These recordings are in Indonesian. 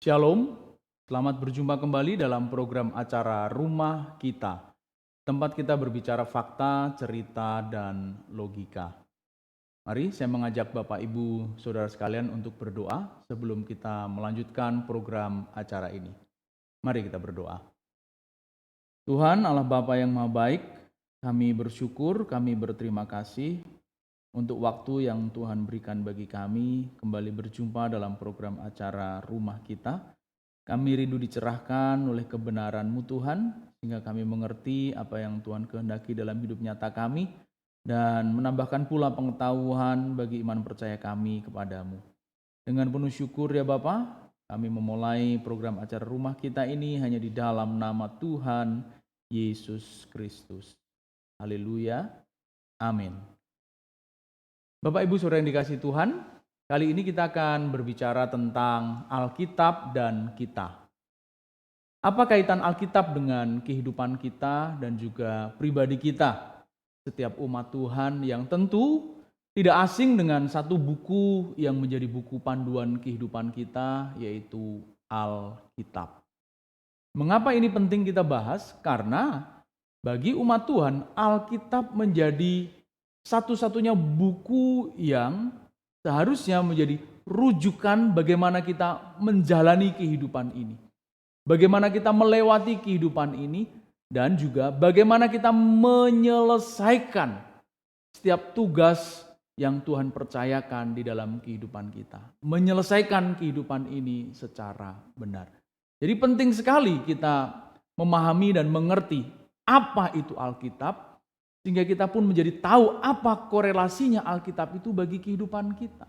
Shalom, selamat berjumpa kembali dalam program acara Rumah Kita. Tempat kita berbicara fakta, cerita, dan logika. Mari saya mengajak Bapak Ibu Saudara sekalian untuk berdoa sebelum kita melanjutkan program acara ini. Mari kita berdoa. Tuhan Allah Bapa yang Maha Baik, kami bersyukur, kami berterima kasih untuk waktu yang Tuhan berikan bagi kami kembali berjumpa dalam program acara Rumah Kita. Kami rindu dicerahkan oleh kebenaran-Mu Tuhan, sehingga kami mengerti apa yang Tuhan kehendaki dalam hidup nyata kami, dan menambahkan pula pengetahuan bagi iman percaya kami kepadamu. Dengan penuh syukur ya Bapa, kami memulai program acara Rumah Kita ini hanya di dalam nama Tuhan Yesus Kristus. Haleluya, amin. Bapak Ibu Saudara yang dikasihi Tuhan, kali ini kita akan berbicara tentang Alkitab dan kita. Apa kaitan Alkitab dengan kehidupan kita dan juga pribadi kita? Setiap umat Tuhan yang tentu tidak asing dengan satu buku yang menjadi buku panduan kehidupan kita, yaitu Alkitab. Mengapa ini penting kita bahas? Karena bagi umat Tuhan, Alkitab menjadi satu-satunya buku yang seharusnya menjadi rujukan bagaimana kita menjalani kehidupan ini. Bagaimana kita melewati kehidupan ini dan juga bagaimana kita menyelesaikan setiap tugas yang Tuhan percayakan di dalam kehidupan kita. Menyelesaikan kehidupan ini secara benar. Jadi penting sekali kita memahami dan mengerti apa itu Alkitab, sehingga kita pun menjadi tahu apa korelasinya Alkitab itu bagi kehidupan kita.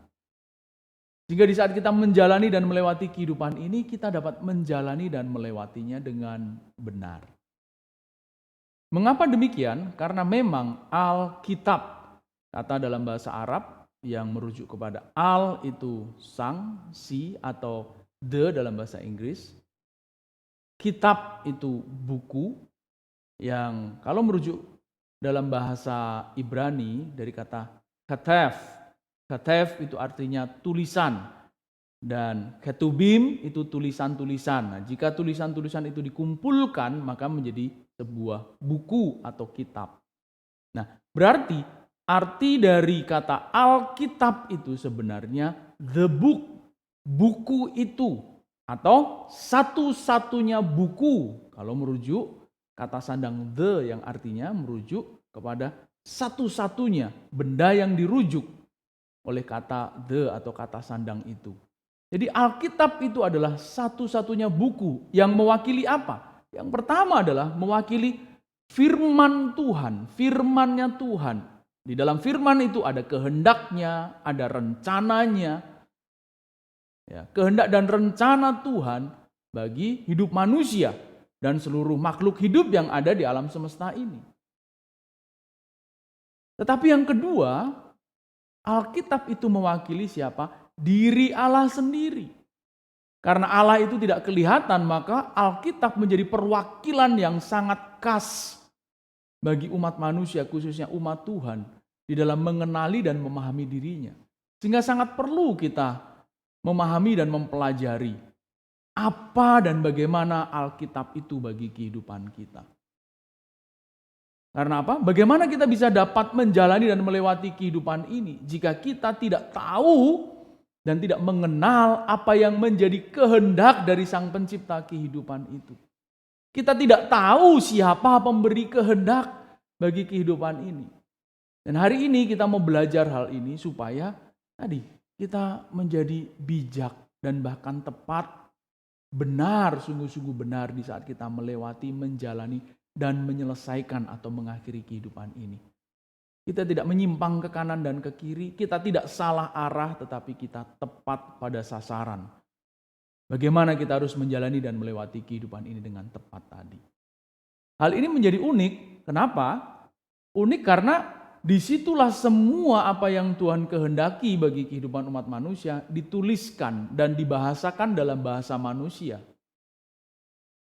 Sehingga di saat kita menjalani dan melewati kehidupan ini, kita dapat menjalani dan melewatinya dengan benar. Mengapa demikian? Karena memang Alkitab, kata dalam bahasa Arab yang merujuk kepada al itu sang, si atau the dalam bahasa Inggris. Kitab itu buku yang kalau merujuk dalam bahasa Ibrani dari kata katef. Katef itu artinya tulisan. Dan ketubim itu tulisan-tulisan. Nah, jika tulisan-tulisan itu dikumpulkan, maka menjadi sebuah buku atau kitab. Nah, berarti arti dari kata Alkitab itu sebenarnya the book. Buku itu. Atau satu-satunya buku. Kalau merujuk kata sandang the yang artinya merujuk kepada satu-satunya benda yang dirujuk oleh kata the atau kata sandang itu. Jadi Alkitab itu adalah satu-satunya buku yang mewakili apa? Yang pertama adalah mewakili firman Tuhan, firman-Nya Tuhan. Di dalam firman itu ada kehendaknya, ada rencananya. Ya, kehendak dan rencana Tuhan bagi hidup manusia dan seluruh makhluk hidup yang ada di alam semesta ini. Tetapi yang kedua, Alkitab itu mewakili siapa? Diri Allah sendiri. Karena Allah itu tidak kelihatan, maka Alkitab menjadi perwakilan yang sangat khas bagi umat manusia, khususnya umat Tuhan, di dalam mengenali dan memahami dirinya. Sehingga sangat perlu kita memahami dan mempelajari apa dan bagaimana Alkitab itu bagi kehidupan kita. Karena apa? Bagaimana kita bisa dapat menjalani dan melewati kehidupan ini jika kita tidak tahu dan tidak mengenal apa yang menjadi kehendak dari Sang Pencipta kehidupan itu. Kita tidak tahu siapa pemberi kehendak bagi kehidupan ini. Dan hari ini kita mau belajar hal ini supaya tadi kita menjadi bijak dan bahkan tepat, benar, sungguh-sungguh benar di saat kita melewati, menjalani, dan menyelesaikan atau mengakhiri kehidupan ini. Kita tidak menyimpang ke kanan dan ke kiri, kita tidak salah arah, tetapi kita tepat pada sasaran. Bagaimana kita harus menjalani dan melewati kehidupan ini dengan tepat tadi. Hal ini menjadi unik, kenapa? Unik karena disitulah semua apa yang Tuhan kehendaki bagi kehidupan umat manusia dituliskan dan dibahasakan dalam bahasa manusia.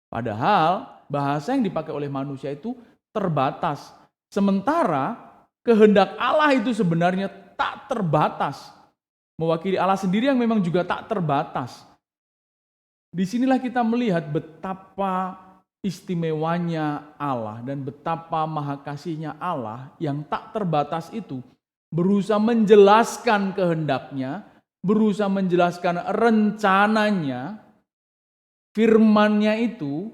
Padahal bahasa yang dipakai oleh manusia itu terbatas. Sementara kehendak Allah itu sebenarnya tak terbatas. Mewakili Allah sendiri yang memang juga tak terbatas. Disinilah kita melihat betapa istimewanya Allah dan betapa maha kasihnya Allah yang tak terbatas itu berusaha menjelaskan kehendaknya, berusaha menjelaskan rencananya, firman-Nya itu,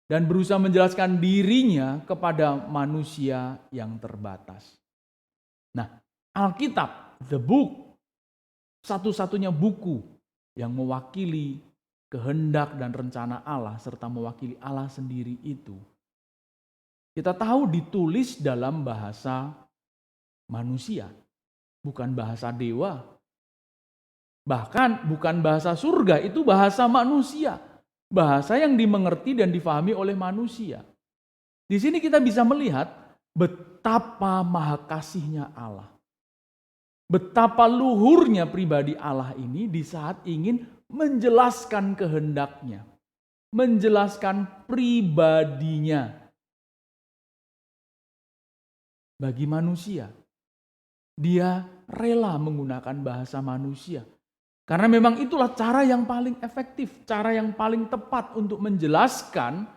dan berusaha menjelaskan dirinya kepada manusia yang terbatas. Nah, Alkitab, the book, satu-satunya buku yang mewakili kehendak dan rencana Allah serta mewakili Allah sendiri itu. Kita tahu ditulis dalam bahasa manusia, bukan bahasa dewa. Bahkan bukan bahasa surga, itu bahasa manusia. Bahasa yang dimengerti dan difahami oleh manusia. Di sini kita bisa melihat betapa maha kasihnya Allah. Betapa luhurnya pribadi Allah ini di saat ingin menjelaskan kehendaknya, menjelaskan pribadinya bagi manusia. Dia rela menggunakan bahasa manusia. Karena memang itulah cara yang paling efektif, cara yang paling tepat untuk menjelaskan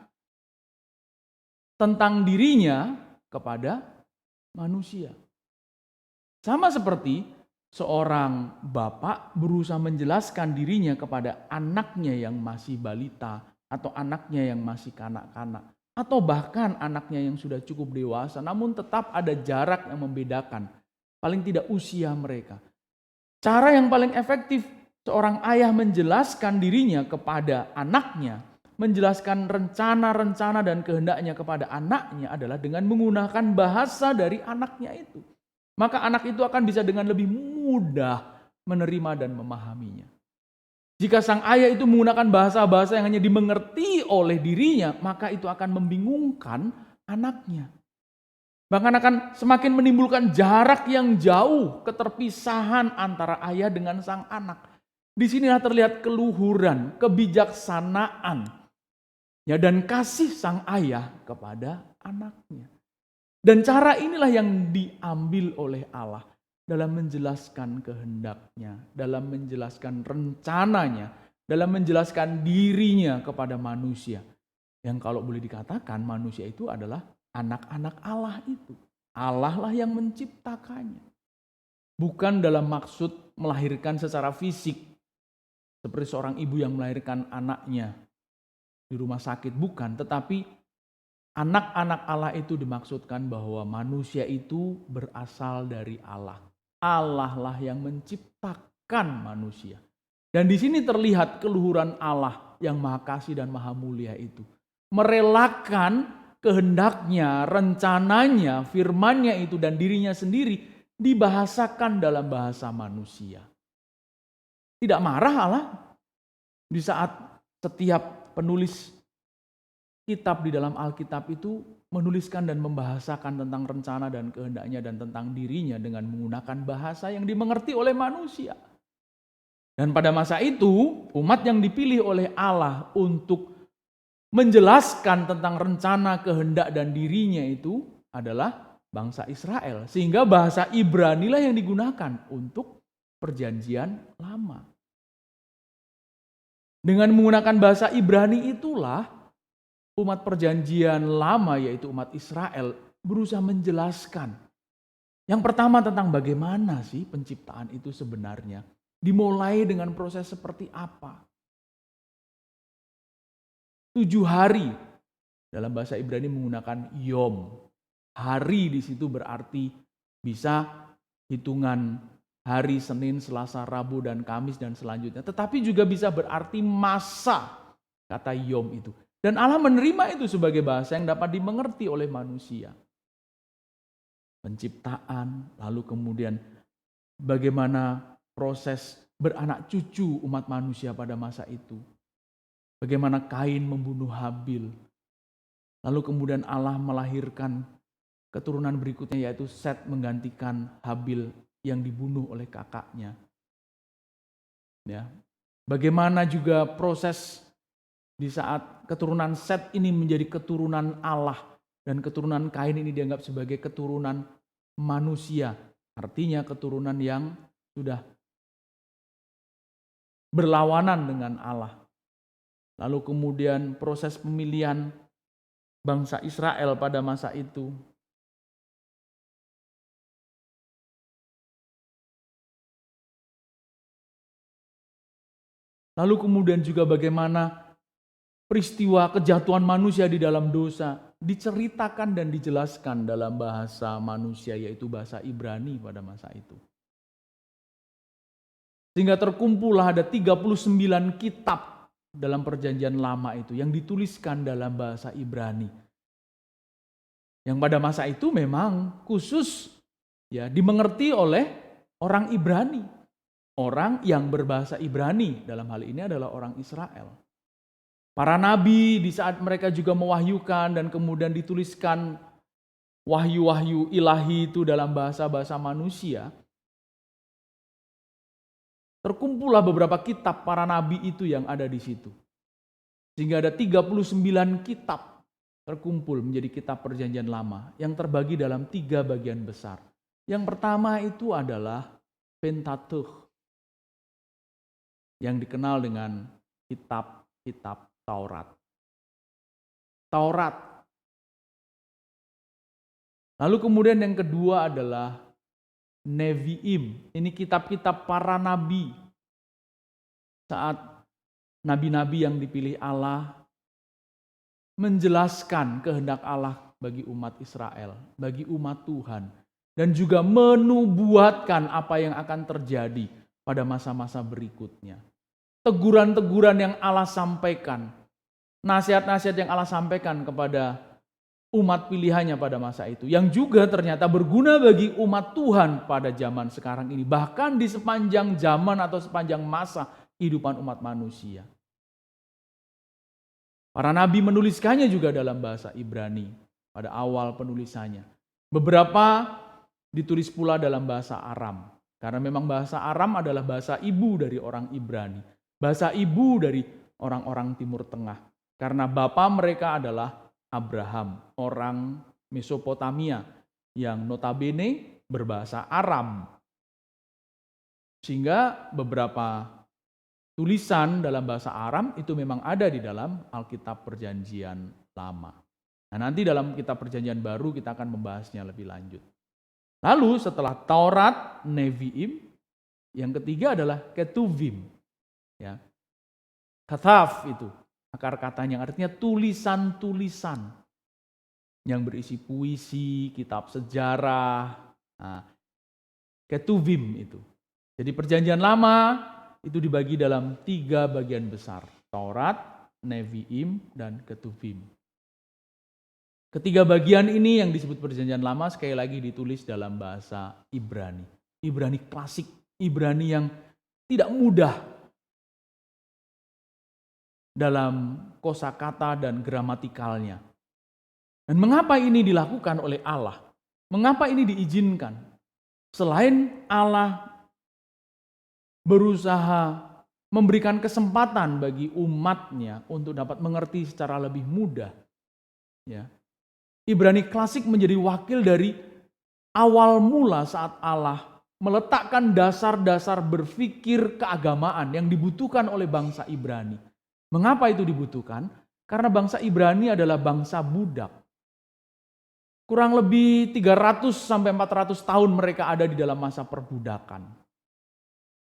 tentang dirinya kepada manusia. Sama seperti seorang bapak berusaha menjelaskan dirinya kepada anaknya yang masih balita atau anaknya yang masih kanak-kanak atau bahkan anaknya yang sudah cukup dewasa namun tetap ada jarak yang membedakan, paling tidak usia mereka. Cara yang paling efektif seorang ayah menjelaskan dirinya kepada anaknya, menjelaskan rencana-rencana dan kehendaknya kepada anaknya adalah dengan menggunakan bahasa dari anaknya itu. Maka anak itu akan bisa dengan lebih mudah menerima dan memahaminya. Jika sang ayah itu menggunakan bahasa-bahasa yang hanya dimengerti oleh dirinya, maka itu akan membingungkan anaknya. Bahkan akan semakin menimbulkan jarak yang jauh, keterpisahan antara ayah dengan sang anak. Disinilah terlihat keluhuran, kebijaksanaan, ya, dan kasih sang ayah kepada anaknya. Dan cara inilah yang diambil oleh Allah dalam menjelaskan kehendaknya, dalam menjelaskan rencananya, dalam menjelaskan dirinya kepada manusia. Yang kalau boleh dikatakan manusia itu adalah anak-anak Allah itu. Allah lah yang menciptakannya. Bukan dalam maksud melahirkan secara fisik. Seperti seorang ibu yang melahirkan anaknya di rumah sakit. Bukan, tetapi anak-anak Allah itu dimaksudkan bahwa manusia itu berasal dari Allah. Allah lah yang menciptakan manusia. Dan di sini terlihat keluhuran Allah yang maha kasih dan maha mulia itu. Merelakan kehendaknya, rencananya, firman-Nya itu dan dirinya sendiri dibahasakan dalam bahasa manusia. Tidak marah Allah di saat setiap penulis kitab di dalam Alkitab itu menuliskan dan membahasakan tentang rencana dan kehendaknya dan tentang dirinya dengan menggunakan bahasa yang dimengerti oleh manusia. Dan pada masa itu, umat yang dipilih oleh Allah untuk menjelaskan tentang rencana, kehendak dan dirinya itu adalah bangsa Israel. Sehingga bahasa Ibrani lah yang digunakan untuk perjanjian lama. Dengan menggunakan bahasa Ibrani itulah umat perjanjian lama yaitu umat Israel berusaha menjelaskan. Yang pertama tentang bagaimana sih penciptaan itu sebenarnya. Dimulai dengan proses seperti apa. 7 hari dalam bahasa Ibrani menggunakan yom. Hari di situ berarti bisa hitungan hari Senin, Selasa, Rabu, dan Kamis dan selanjutnya. Tetapi juga bisa berarti masa kata yom itu. Dan Allah menerima itu sebagai bahasa yang dapat dimengerti oleh manusia. Penciptaan, lalu kemudian bagaimana proses beranak cucu umat manusia pada masa itu. Bagaimana Kain membunuh Habil. Lalu kemudian Allah melahirkan keturunan berikutnya yaitu Set menggantikan Habil yang dibunuh oleh kakaknya. Ya. Bagaimana juga proses di saat keturunan Set ini menjadi keturunan Allah dan keturunan Kain ini dianggap sebagai keturunan manusia. Artinya keturunan yang sudah berlawanan dengan Allah. Lalu kemudian proses pemilihan bangsa Israel pada masa itu. Lalu kemudian juga bagaimana peristiwa kejatuhan manusia di dalam dosa diceritakan dan dijelaskan dalam bahasa manusia, yaitu bahasa Ibrani pada masa itu. Sehingga terkumpullah ada 39 kitab dalam perjanjian lama itu yang dituliskan dalam bahasa Ibrani. Yang pada masa itu memang khusus ya dimengerti oleh orang Ibrani. Orang yang berbahasa Ibrani dalam hal ini adalah orang Israel. Para nabi di saat mereka juga mewahyukan dan kemudian dituliskan wahyu-wahyu ilahi itu dalam bahasa-bahasa manusia. Terkumpullah beberapa kitab para nabi itu yang ada di situ. Sehingga ada 39 kitab terkumpul menjadi kitab perjanjian lama yang terbagi dalam 3 bagian besar. Yang pertama itu adalah Pentateuch, yang dikenal dengan kitab-kitab Taurat. Lalu kemudian yang kedua adalah Nevi'im. Ini kitab-kitab para nabi. Saat nabi-nabi yang dipilih Allah menjelaskan kehendak Allah bagi umat Israel, bagi umat Tuhan. Dan juga menubuatkan apa yang akan terjadi pada masa-masa berikutnya. Teguran-teguran yang Allah sampaikan, nasihat-nasihat yang Allah sampaikan kepada umat pilihannya pada masa itu, yang juga ternyata berguna bagi umat Tuhan pada zaman sekarang ini, bahkan di sepanjang zaman atau sepanjang masa kehidupan umat manusia. Para nabi menuliskannya juga dalam bahasa Ibrani pada awal penulisannya. Beberapa ditulis pula dalam bahasa Aram. Karena memang bahasa Aram adalah bahasa ibu dari orang Ibrani. Bahasa ibu dari orang-orang Timur Tengah. Karena bapa mereka adalah Abraham, orang Mesopotamia yang notabene berbahasa Aram. Sehingga beberapa tulisan dalam bahasa Aram itu memang ada di dalam Alkitab Perjanjian Lama. Nah, nanti dalam kitab Perjanjian Baru kita akan membahasnya lebih lanjut. Lalu setelah Taurat, Nevi'im, yang ketiga adalah Ketuvim. Ya. Katav itu akar katanya, artinya tulisan-tulisan yang berisi puisi, kitab sejarah. Nah, Ketuvim itu. Jadi Perjanjian Lama itu dibagi dalam 3 bagian besar. Taurat, Nevi'im, dan Ketuvim. Ketiga bagian ini yang disebut Perjanjian Lama sekali lagi ditulis dalam bahasa Ibrani. Ibrani klasik, Ibrani yang tidak mudah dalam kosakata dan gramatikalnya. Dan mengapa ini dilakukan oleh Allah? Mengapa ini diizinkan? Selain Allah berusaha memberikan kesempatan bagi umatnya untuk dapat mengerti secara lebih mudah. Ya. Ibrani klasik menjadi wakil dari awal mula saat Allah meletakkan dasar-dasar berpikir keagamaan yang dibutuhkan oleh bangsa Ibrani. Mengapa itu dibutuhkan? Karena bangsa Ibrani adalah bangsa budak. Kurang lebih 300 sampai 400 tahun mereka ada di dalam masa perbudakan.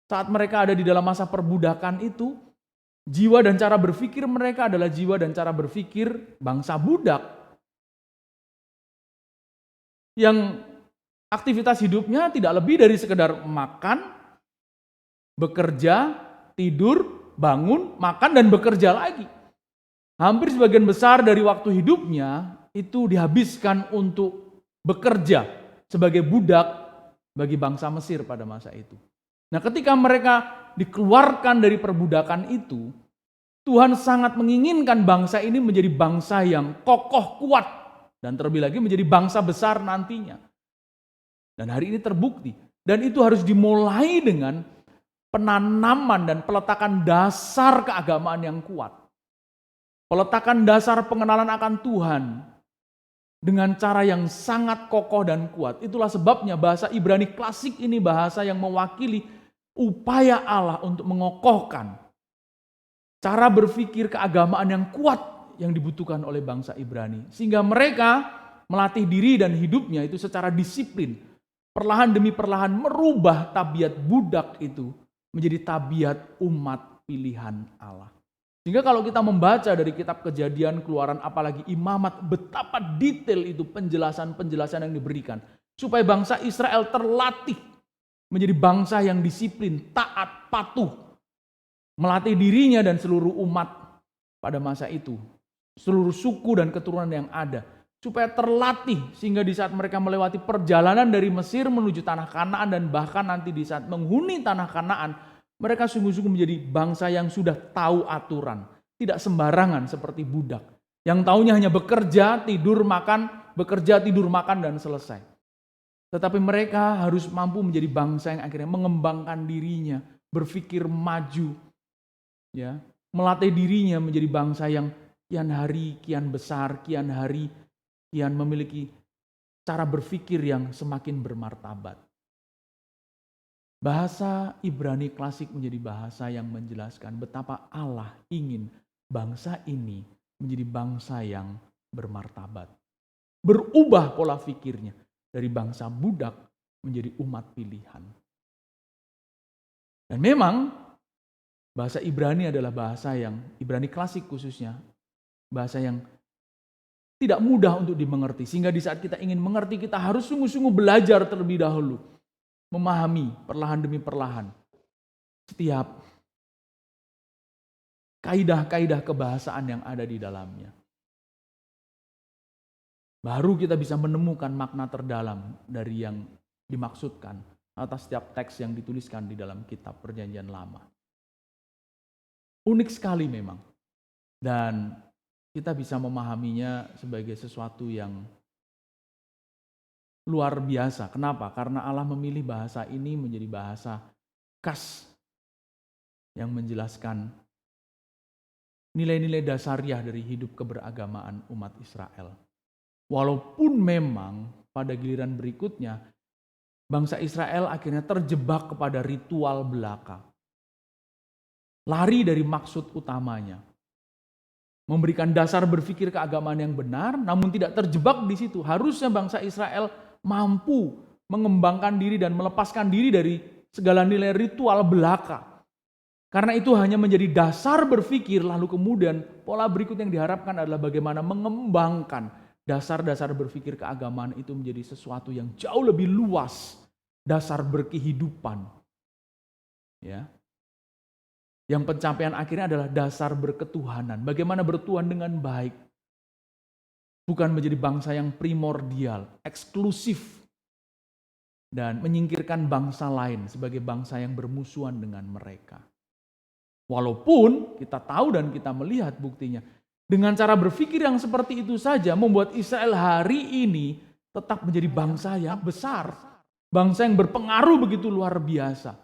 Saat mereka ada di dalam masa perbudakan itu, jiwa dan cara berpikir mereka adalah jiwa dan cara berpikir bangsa budak. Yang aktivitas hidupnya tidak lebih dari sekedar makan, bekerja, tidur, bangun, makan, dan bekerja lagi. Hampir sebagian besar dari waktu hidupnya itu dihabiskan untuk bekerja sebagai budak bagi bangsa Mesir pada masa itu. Nah, ketika mereka dikeluarkan dari perbudakan itu, Tuhan sangat menginginkan bangsa ini menjadi bangsa yang kokoh, kuat, dan terlebih lagi menjadi bangsa besar nantinya. Dan hari ini terbukti. Dan itu harus dimulai dengan penanaman dan peletakan dasar keagamaan yang kuat. Peletakan dasar pengenalan akan Tuhan dengan cara yang sangat kokoh dan kuat. Itulah sebabnya bahasa Ibrani klasik ini bahasa yang mewakili upaya Allah untuk mengokohkan cara berpikir keagamaan yang kuat yang dibutuhkan oleh bangsa Ibrani. Sehingga mereka melatih diri dan hidupnya itu secara disiplin. Perlahan demi perlahan merubah tabiat budak itu menjadi tabiat umat pilihan Allah. Sehingga kalau kita membaca dari kitab Kejadian, Keluaran, apalagi Imamat, betapa detail itu penjelasan-penjelasan yang diberikan. Supaya bangsa Israel terlatih menjadi bangsa yang disiplin, taat, patuh. Melatih dirinya dan seluruh umat pada masa itu. Seluruh suku dan keturunan yang ada. Supaya terlatih sehingga di saat mereka melewati perjalanan dari Mesir menuju tanah Kanaan dan bahkan nanti di saat menghuni tanah Kanaan, mereka sungguh-sungguh menjadi bangsa yang sudah tahu aturan. Tidak sembarangan seperti budak. Yang taunya hanya bekerja, tidur, makan, dan selesai. Tetapi mereka harus mampu menjadi bangsa yang akhirnya mengembangkan dirinya, berpikir maju, ya, melatih dirinya menjadi bangsa yang kian hari kian besar, kian hari kian memiliki cara berpikir yang semakin bermartabat. Bahasa Ibrani klasik menjadi bahasa yang menjelaskan betapa Allah ingin bangsa ini menjadi bangsa yang bermartabat. Berubah pola pikirnya dari bangsa budak menjadi umat pilihan. Dan memang bahasa Ibrani adalah bahasa yang, Ibrani klasik khususnya, bahasa yang tidak mudah untuk dimengerti. Sehingga di saat kita ingin mengerti, kita harus sungguh-sungguh belajar terlebih dahulu. Memahami perlahan demi perlahan setiap kaidah-kaidah kebahasaan yang ada di dalamnya. Baru kita bisa menemukan makna terdalam dari yang dimaksudkan atas setiap teks yang dituliskan di dalam kitab Perjanjian Lama. Unik sekali memang. Dan kita bisa memahaminya sebagai sesuatu yang luar biasa. Kenapa? Karena Allah memilih bahasa ini menjadi bahasa khas yang menjelaskan nilai-nilai dasariah dari hidup keberagamaan umat Israel. Walaupun memang pada giliran berikutnya bangsa Israel akhirnya terjebak kepada ritual belaka. Lari dari maksud utamanya. Memberikan dasar berpikir keagamaan yang benar, namun tidak terjebak di situ. Harusnya bangsa Israel mampu mengembangkan diri dan melepaskan diri dari segala nilai ritual belaka. Karena itu hanya menjadi dasar berpikir, lalu kemudian pola berikut yang diharapkan adalah bagaimana mengembangkan dasar-dasar berpikir keagamaan itu menjadi sesuatu yang jauh lebih luas, dasar berkehidupan. Ya. Yang pencapaian akhirnya adalah dasar berketuhanan. Bagaimana bertuhan dengan baik. Bukan menjadi bangsa yang primordial, eksklusif. Dan menyingkirkan bangsa lain sebagai bangsa yang bermusuhan dengan mereka. Walaupun kita tahu dan kita melihat buktinya. Dengan cara berpikir yang seperti itu saja membuat Israel hari ini tetap menjadi bangsa yang besar. Bangsa yang berpengaruh begitu luar biasa.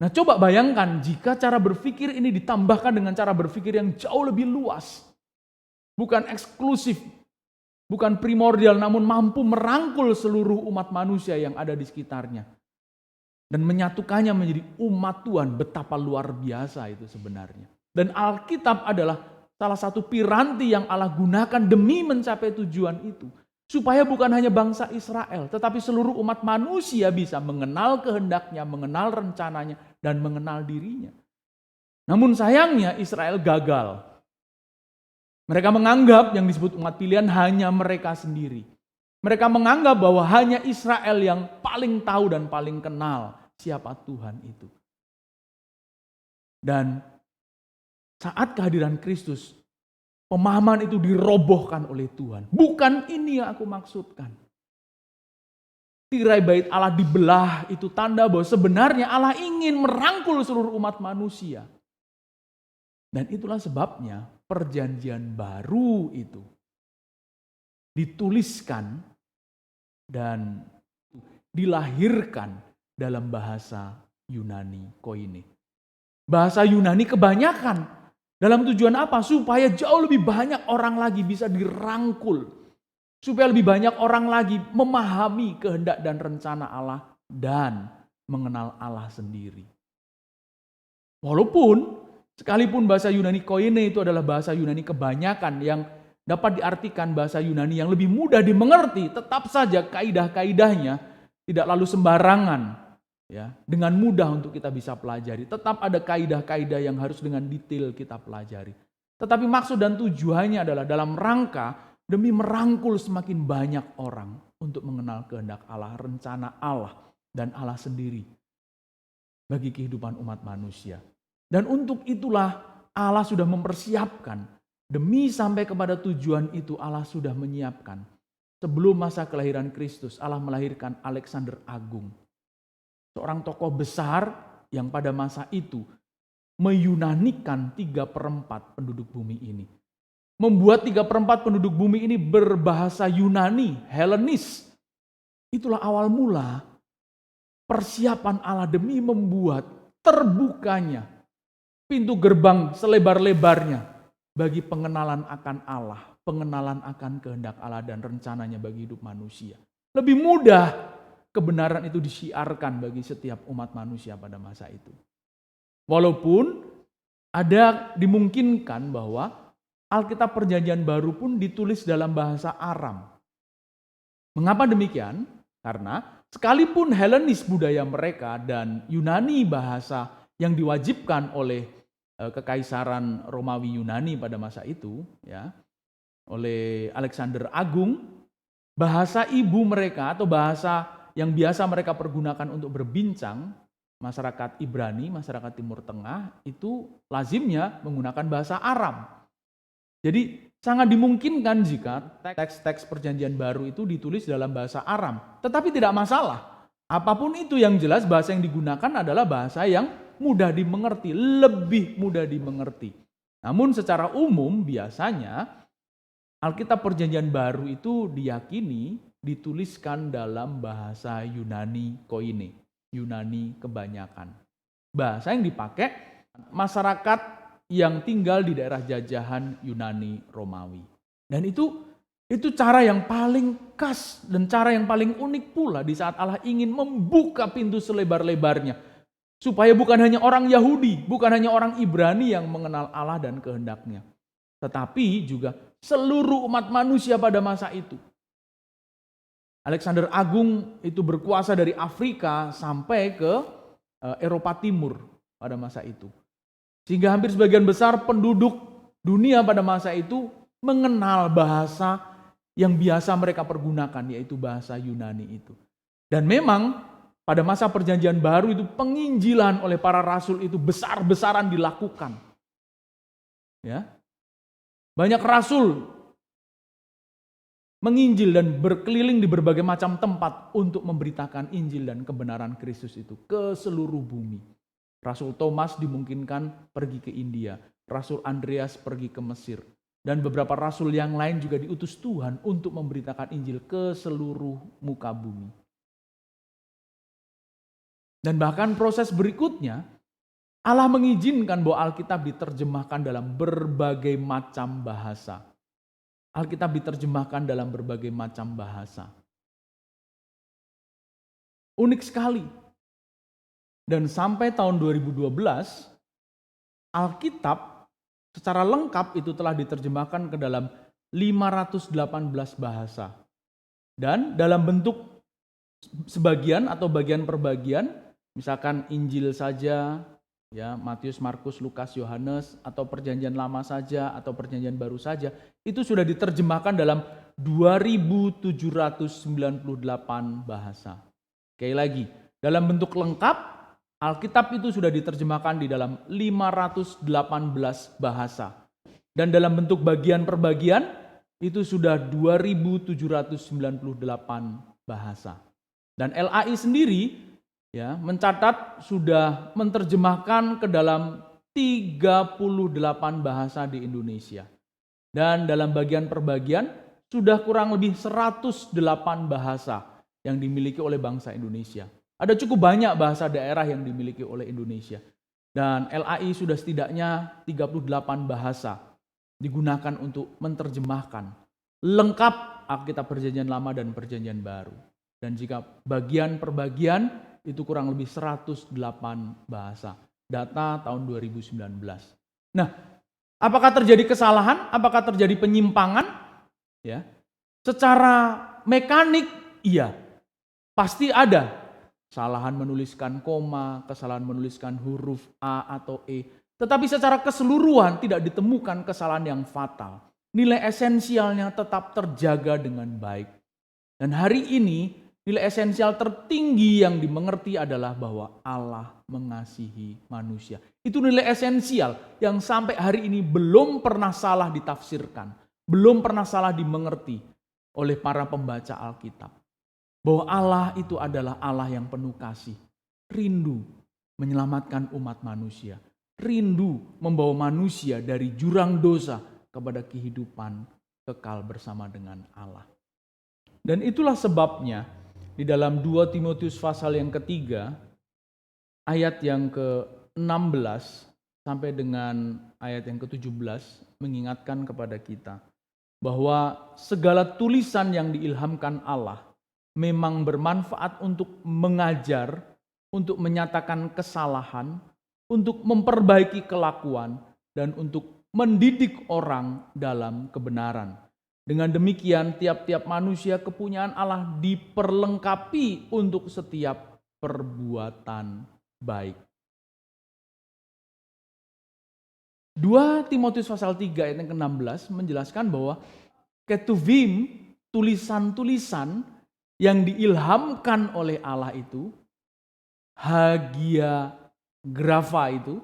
Nah, coba bayangkan jika cara berpikir ini ditambahkan dengan cara berpikir yang jauh lebih luas. Bukan eksklusif, bukan primordial, namun mampu merangkul seluruh umat manusia yang ada di sekitarnya. Dan menyatukannya menjadi umat Tuhan, betapa luar biasa itu sebenarnya. Dan Alkitab adalah salah satu piranti yang Allah gunakan demi mencapai tujuan itu. Supaya bukan hanya bangsa Israel, tetapi seluruh umat manusia bisa mengenal kehendaknya, mengenal rencananya, dan mengenal dirinya. Namun sayangnya Israel gagal. Mereka menganggap yang disebut umat pilihan hanya mereka sendiri. Mereka menganggap bahwa hanya Israel yang paling tahu dan paling kenal siapa Tuhan itu. Dan saat kehadiran Kristus, pemahaman itu dirobohkan oleh Tuhan. Bukan ini yang aku maksudkan. Tirai bait Allah dibelah itu tanda bahwa sebenarnya Allah ingin merangkul seluruh umat manusia. Dan itulah sebabnya perjanjian baru itu dituliskan dan dilahirkan dalam bahasa Yunani koine. Bahasa Yunani kebanyakan dalam tujuan apa? Supaya jauh lebih banyak orang lagi bisa dirangkul. Supaya lebih banyak orang lagi memahami kehendak dan rencana Allah dan mengenal Allah sendiri. Walaupun Sekalipun bahasa Yunani koine itu adalah bahasa Yunani kebanyakan yang dapat diartikan bahasa Yunani yang lebih mudah dimengerti, tetap saja kaidah-kaidahnya tidak lalu sembarangan, ya, dengan mudah untuk kita bisa pelajari. Tetap ada kaidah-kaidah yang harus dengan detail kita pelajari. Tetapi maksud dan tujuannya adalah dalam rangka demi merangkul semakin banyak orang untuk mengenal kehendak Allah, rencana Allah, dan Allah sendiri bagi kehidupan umat manusia. Dan untuk itulah Allah sudah mempersiapkan. Demi sampai kepada tujuan itu Allah sudah menyiapkan. Sebelum masa kelahiran Kristus, Allah melahirkan Alexander Agung. Seorang tokoh besar yang pada masa itu meyunanikan 3/4 penduduk bumi ini. Membuat 3/4 penduduk bumi ini berbahasa Yunani, Helenis. Itulah awal mula persiapan Allah demi membuat terbukanya pintu gerbang selebar-lebarnya bagi pengenalan akan Allah, pengenalan akan kehendak Allah dan rencananya bagi hidup manusia. Lebih mudah kebenaran itu disiarkan bagi setiap umat manusia pada masa itu. Walaupun ada dimungkinkan bahwa Alkitab Perjanjian Baru pun ditulis dalam bahasa Aram. Mengapa demikian? Karena sekalipun Helenis budaya mereka dan Yunani bahasa yang diwajibkan oleh Kekaisaran Romawi Yunani pada masa itu, ya, oleh Alexander Agung, bahasa ibu mereka atau bahasa yang biasa mereka pergunakan untuk berbincang, masyarakat Ibrani, masyarakat Timur Tengah, itu lazimnya menggunakan bahasa Aram. Jadi sangat dimungkinkan jika teks-teks Perjanjian Baru itu ditulis dalam bahasa Aram. Tetapi tidak masalah. Apapun itu yang jelas bahasa yang digunakan adalah bahasa yang mudah dimengerti, lebih mudah dimengerti. Namun secara umum biasanya Alkitab Perjanjian Baru itu diyakini dituliskan dalam bahasa Yunani koine, Yunani kebanyakan. Bahasa yang dipakai masyarakat yang tinggal di daerah jajahan Yunani Romawi. Dan itu cara yang paling khas dan cara yang paling unik pula di saat Allah ingin membuka pintu selebar-lebarnya. Supaya bukan hanya orang Yahudi, bukan hanya orang Ibrani yang mengenal Allah dan kehendaknya. Tetapi juga seluruh umat manusia pada masa itu. Alexander Agung itu berkuasa dari Afrika sampai ke Eropa Timur pada masa itu. Sehingga hampir sebagian besar penduduk dunia pada masa itu mengenal bahasa yang biasa mereka pergunakan, yaitu bahasa Yunani itu. Dan memang pada masa Perjanjian Baru itu penginjilan oleh para rasul itu besar-besaran dilakukan. Ya. Banyak rasul menginjil dan berkeliling di berbagai macam tempat untuk memberitakan Injil dan kebenaran Kristus itu ke seluruh bumi. Rasul Thomas dimungkinkan pergi ke India, Rasul Andreas pergi ke Mesir, dan beberapa rasul yang lain juga diutus Tuhan untuk memberitakan Injil ke seluruh muka bumi. Dan bahkan proses berikutnya, Allah mengizinkan bahwa Alkitab diterjemahkan dalam berbagai macam bahasa. Alkitab diterjemahkan dalam berbagai macam bahasa. Unik sekali. Dan sampai tahun 2012, Alkitab secara lengkap itu telah diterjemahkan ke dalam 518 bahasa. Dan dalam bentuk sebagian atau bagian per bagian, misalkan Injil saja, ya, Matius, Markus, Lukas, Yohanes, atau Perjanjian Lama saja, atau Perjanjian Baru saja, itu sudah diterjemahkan dalam 2.798 bahasa. Sekali lagi, dalam bentuk lengkap, Alkitab itu sudah diterjemahkan di dalam 518 bahasa. Dan dalam bentuk bagian per bagian, itu sudah 2.798 bahasa. Dan LAI sendiri, ya, mencatat sudah menerjemahkan ke dalam 38 bahasa di Indonesia. Dan dalam bagian per bagian sudah kurang lebih 108 bahasa yang dimiliki oleh bangsa Indonesia. Ada cukup banyak bahasa daerah yang dimiliki oleh Indonesia. Dan LAI sudah setidaknya 38 bahasa digunakan untuk menerjemahkan lengkap Alkitab Perjanjian Lama dan Perjanjian Baru. Dan jika bagian per bagian itu kurang lebih 108 bahasa. Data tahun 2019. Nah, apakah terjadi kesalahan? Apakah terjadi penyimpangan? Ya. Secara mekanik, iya. Pasti ada. Kesalahan menuliskan koma, kesalahan menuliskan huruf A atau E. Tetapi secara keseluruhan tidak ditemukan kesalahan yang fatal. Nilai esensialnya tetap terjaga dengan baik. Dan hari ini nilai esensial tertinggi yang dimengerti adalah bahwa Allah mengasihi manusia. Itu nilai esensial yang sampai hari ini belum pernah salah ditafsirkan. Belum pernah salah dimengerti oleh para pembaca Alkitab. Bahwa Allah itu adalah Allah yang penuh kasih. Rindu menyelamatkan umat manusia. Rindu membawa manusia dari jurang dosa kepada kehidupan kekal bersama dengan Allah. Dan itulah sebabnya di dalam 2 Timotius pasal yang ketiga, ayat yang ke-16 sampai dengan ayat yang ke-17 mengingatkan kepada kita bahwa segala tulisan yang diilhamkan Allah memang bermanfaat untuk mengajar, untuk menyatakan kesalahan, untuk memperbaiki kelakuan, dan untuk mendidik orang dalam kebenaran. Dengan demikian, tiap-tiap manusia kepunyaan Allah diperlengkapi untuk setiap perbuatan baik. 2 Timotius pasal 3 ayat yang ke-16 menjelaskan bahwa ketuvim, tulisan-tulisan yang diilhamkan oleh Allah itu, hagia grafa itu,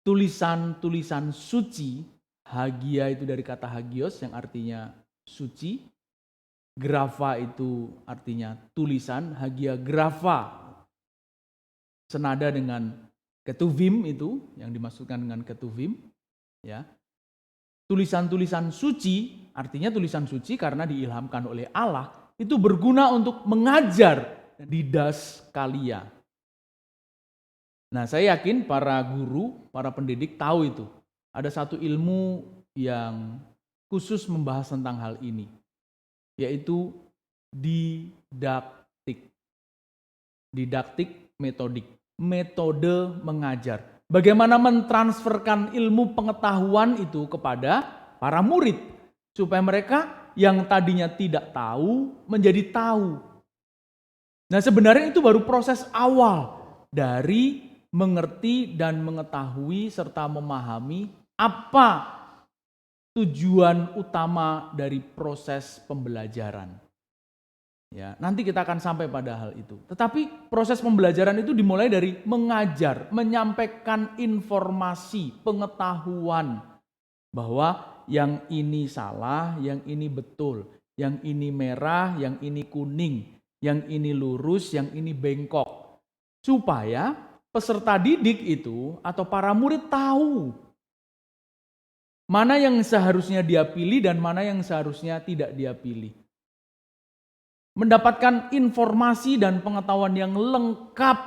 tulisan-tulisan suci, hagia itu dari kata hagios yang artinya suci, grafa itu artinya tulisan, hagia grafa senada dengan ketuvim itu yang dimaksudkan dengan ketuvim, ya. Tulisan-tulisan suci artinya tulisan suci karena diilhamkan oleh Allah. Itu berguna untuk mengajar didas kalia. Nah, saya yakin para guru, para pendidik tahu itu. Ada satu ilmu yang khusus membahas tentang hal ini, yaitu didaktik. Didaktik metodik, metode mengajar. Bagaimana mentransferkan ilmu pengetahuan itu kepada para murid, supaya mereka yang tadinya tidak tahu menjadi tahu. Nah, sebenarnya itu baru proses awal dari mengerti dan mengetahui serta memahami apa tujuan utama dari proses pembelajaran. Ya, nanti kita akan sampai pada hal itu. Tetapi proses pembelajaran itu dimulai dari mengajar, menyampaikan informasi, pengetahuan bahwa yang ini salah, yang ini betul, yang ini merah, yang ini kuning, yang ini lurus, yang ini bengkok. Supaya peserta didik itu atau para murid tahu mana yang seharusnya dia pilih dan mana yang seharusnya tidak dia pilih. Mendapatkan informasi dan pengetahuan yang lengkap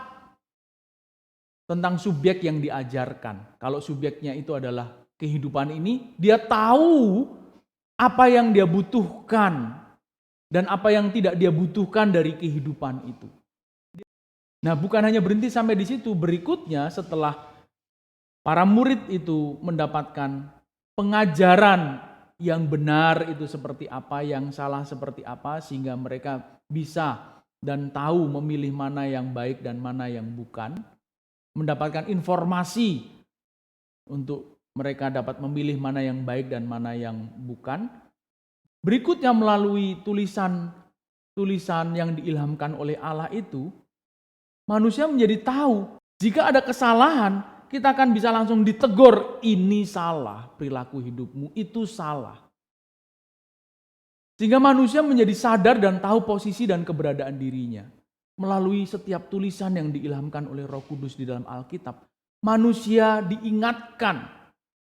tentang subjek yang diajarkan. Kalau subjeknya itu adalah kehidupan ini, dia tahu apa yang dia butuhkan dan apa yang tidak dia butuhkan dari kehidupan itu. Nah, bukan hanya berhenti sampai di situ. Berikutnya setelah para murid itu mendapatkan pengajaran yang benar itu seperti apa, yang salah seperti apa, sehingga mereka bisa dan tahu memilih mana yang baik dan mana yang bukan. Mendapatkan informasi untuk mereka dapat memilih mana yang baik dan mana yang bukan. Berikutnya melalui tulisan yang diilhamkan oleh Allah itu, manusia menjadi tahu jika ada kesalahan, kita akan bisa langsung ditegur, ini salah, perilaku hidupmu itu salah. Sehingga manusia menjadi sadar dan tahu posisi dan keberadaan dirinya. Melalui setiap tulisan yang diilhamkan oleh Roh Kudus di dalam Alkitab, manusia diingatkan,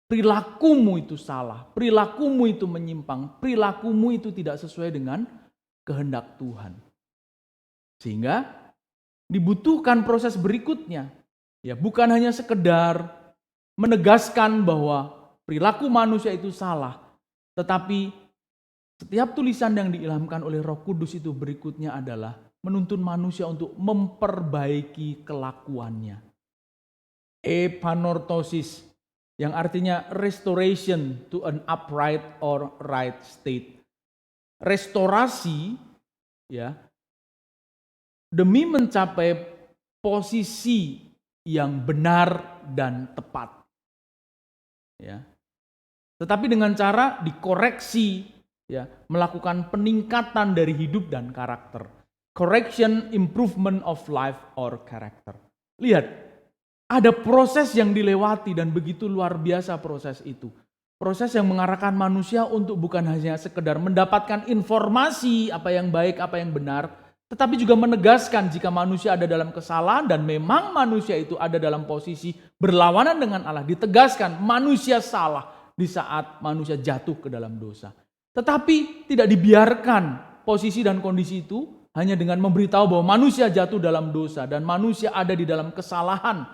perilakumu itu salah, perilakumu itu menyimpang, perilakumu itu tidak sesuai dengan kehendak Tuhan. Sehingga dibutuhkan proses berikutnya. Ya, bukan hanya sekedar menegaskan bahwa perilaku manusia itu salah, tetapi setiap tulisan yang diilhamkan oleh Roh Kudus itu berikutnya adalah menuntun manusia untuk memperbaiki kelakuannya. Epanortosis, yang artinya restoration to an upright or right state. Restorasi ya demi mencapai posisi yang benar dan tepat. Ya. Tetapi dengan cara dikoreksi, ya, melakukan peningkatan dari hidup dan karakter. Correction, improvement of life or character. Lihat, ada proses yang dilewati dan begitu luar biasa proses itu. Proses yang mengarahkan manusia untuk bukan hanya sekedar mendapatkan informasi apa yang baik, apa yang benar, tetapi juga menegaskan jika manusia ada dalam kesalahan dan memang manusia itu ada dalam posisi berlawanan dengan Allah. Ditegaskan manusia salah di saat manusia jatuh ke dalam dosa. Tetapi tidak dibiarkan posisi dan kondisi itu hanya dengan memberitahu bahwa manusia jatuh dalam dosa dan manusia ada di dalam kesalahan.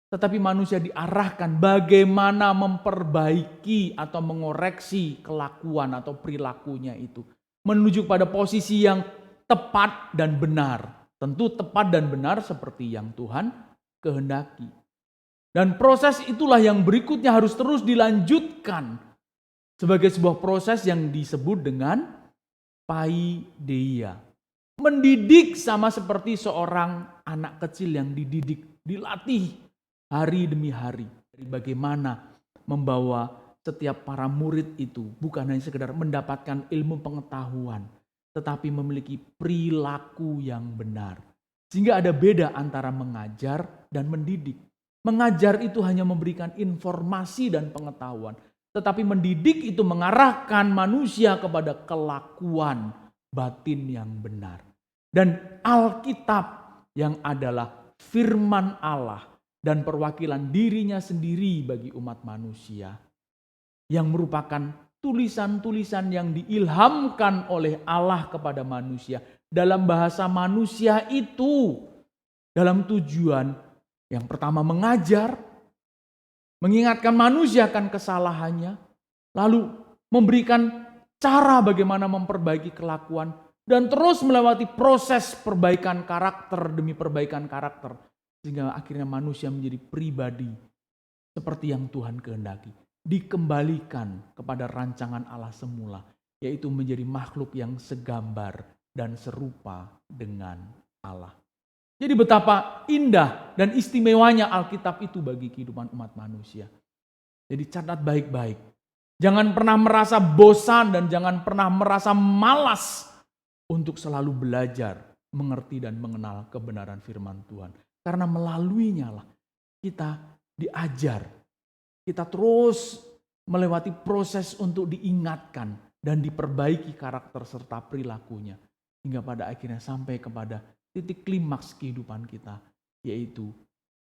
Tetapi manusia diarahkan bagaimana memperbaiki atau mengoreksi kelakuan atau perilakunya itu. Menuju pada posisi yang tepat dan benar. Tentu tepat dan benar seperti yang Tuhan kehendaki. Dan proses itulah yang berikutnya harus terus dilanjutkan. Sebagai sebuah proses yang disebut dengan paideia. Mendidik sama seperti seorang anak kecil yang dididik, dilatih hari demi hari. Bagaimana membawa setiap para murid itu bukan hanya sekedar mendapatkan ilmu pengetahuan, tetapi memiliki perilaku yang benar. Sehingga ada beda antara mengajar dan mendidik. Mengajar itu hanya memberikan informasi dan pengetahuan. Tetapi mendidik itu mengarahkan manusia kepada kelakuan batin yang benar. Dan Alkitab yang adalah firman Allah dan perwakilan dirinya sendiri bagi umat manusia. Yang merupakan tulisan-tulisan yang diilhamkan oleh Allah kepada manusia. Dalam bahasa manusia itu. Dalam tujuan yang pertama mengajar, mengingatkan manusia akan kesalahannya, lalu memberikan cara bagaimana memperbaiki kelakuan, dan terus melewati proses perbaikan karakter demi perbaikan karakter, sehingga akhirnya manusia menjadi pribadi seperti yang Tuhan kehendaki. Dikembalikan kepada rancangan Allah semula, yaitu menjadi makhluk yang segambar dan serupa dengan Allah. Jadi betapa indah dan istimewanya Alkitab itu bagi kehidupan umat manusia. Jadi catat baik-baik. Jangan pernah merasa bosan dan jangan pernah merasa malas untuk selalu belajar, mengerti dan mengenal kebenaran firman Tuhan. Karena melaluinya lah kita diajar. Kita terus melewati proses untuk diingatkan dan diperbaiki karakter serta perilakunya. Hingga pada akhirnya sampai kepada titik klimaks kehidupan kita, yaitu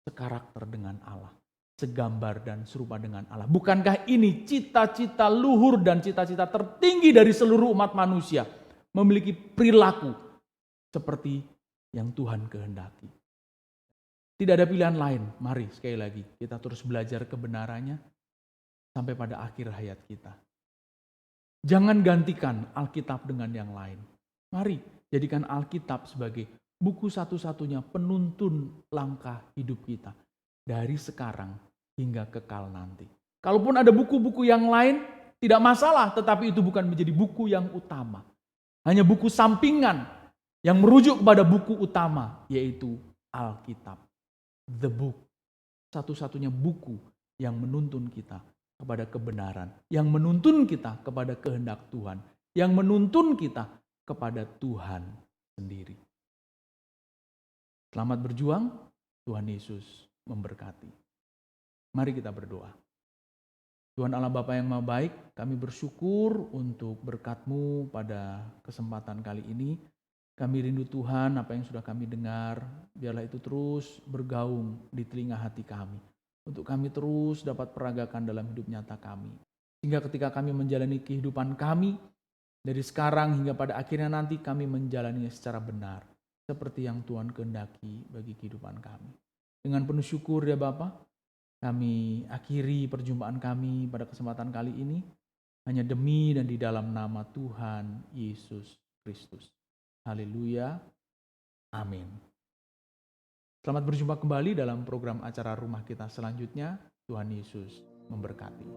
sekarakter dengan Allah, segambar dan serupa dengan Allah. Bukankah ini cita-cita luhur dan cita-cita tertinggi dari seluruh umat manusia, memiliki perilaku seperti yang Tuhan kehendaki. Tidak ada pilihan lain. Mari sekali lagi kita terus belajar kebenarannya sampai pada akhir hayat kita. Jangan gantikan Alkitab dengan yang lain. Mari jadikan Alkitab sebagai buku satu-satunya penuntun langkah hidup kita dari sekarang hingga kekal nanti. Kalaupun ada buku-buku yang lain, tidak masalah, tetapi itu bukan menjadi buku yang utama. Hanya buku sampingan yang merujuk kepada buku utama, yaitu Alkitab. The book. Satu-satunya buku yang menuntun kita kepada kebenaran, yang menuntun kita kepada kehendak Tuhan, yang menuntun kita kepada Tuhan sendiri. Selamat berjuang, Tuhan Yesus memberkati. Mari kita berdoa. Tuhan Allah Bapa yang Maha Baik, kami bersyukur untuk berkat-Mu pada kesempatan kali ini. Kami rindu Tuhan apa yang sudah kami dengar, biarlah itu terus bergaung di telinga hati kami. Untuk kami terus dapat peragakan dalam hidup nyata kami. Sehingga ketika kami menjalani kehidupan kami, dari sekarang hingga pada akhirnya nanti kami menjalaninya secara benar. Seperti yang Tuhan kehendaki bagi kehidupan kami. Dengan penuh syukur ya Bapa, kami akhiri perjumpaan kami pada kesempatan kali ini. Hanya demi dan di dalam nama Tuhan Yesus Kristus. Haleluya. Amin. Selamat berjumpa kembali dalam program acara rumah kita selanjutnya. Tuhan Yesus memberkati.